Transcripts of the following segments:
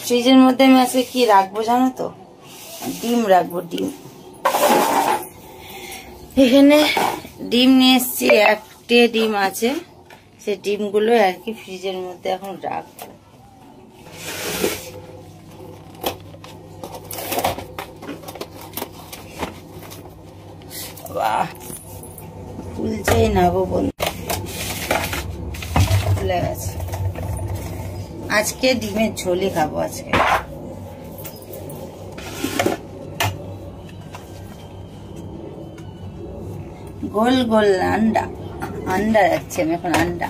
ফ্রিজের মধ্যে আমি আজকে কি রাখবো জানো তো, ডিম রাখবো। ডিম এখানে ডিম নিয়ে এসছি, 1টে ডিম আছে, সে ডিমগুলো আর কি ফ্রিজের মধ্যে এখন রাখবো। বাহ, খুলছেই না গো বন্ধু, খুলে গেছে। আজকে ডিমের ঝোলই খাবো আজকে। গোল গোল আন্ডা রাখছি আমি এখন, আন্ডা।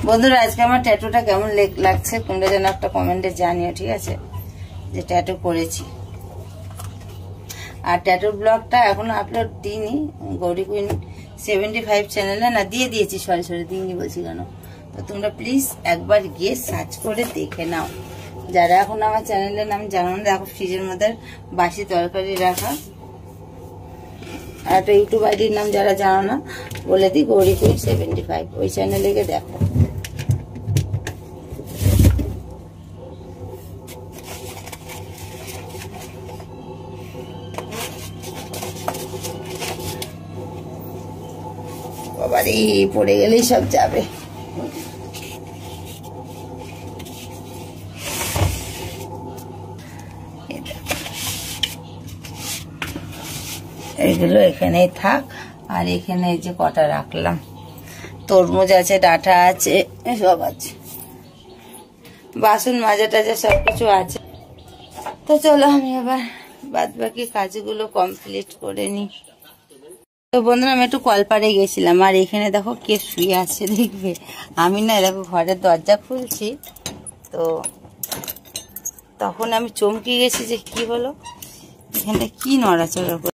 বন্ধুরা আজকে আমার ট্যাটুটা কেমন লাগছে তোমরা যেন একটা কমেন্টে জানিও, ঠিক আছে, যে ট্যাটু করেছি। আর ট্যাটুর ব্লগটা এখনো আপলোড দিইনি গৌরী কুইন 75 চ্যানেলে, না দিয়ে দিয়েছি, সরি দিইনি বলছি কেন। তো তোমরা প্লিজ একবার গিয়ে সার্চ করে দেখে নাও, যারা এখন আমার চ্যানেলের নাম জানো না। দেখো ফ্রিজের মধ্যে বাসি তরকারি রাখা। আর একটা ইউটিউব আইডির নাম যারা জানো না বলে দিই, গৌরী কুইন 75, ওই চ্যানেলে গিয়ে দেখো। বাবারে পড়ে গেলেই সব যাবে। এগুলো এখানেই থাক। আর এখানে এই যে কটা রাখলাম, তরমুজ আছে, ডাঁটা আছে, সব আছে, বাসন মাজা টাজা সবকিছু আছে। তো চলো আমি এবার বাদ বাকি কাজগুলো কমপ্লিট করে নিই। তো বন্ধুরা আমি একটু কলপাড়ে গেছিলাম, আর এখানে দেখো কে শুয়ে আছে দেখবে। আমি না দেখো ঘরের দরজা খুলছি, তো তখন আমি চমকে গেছি যে কি হলো, এখানে কি নড়াচড়া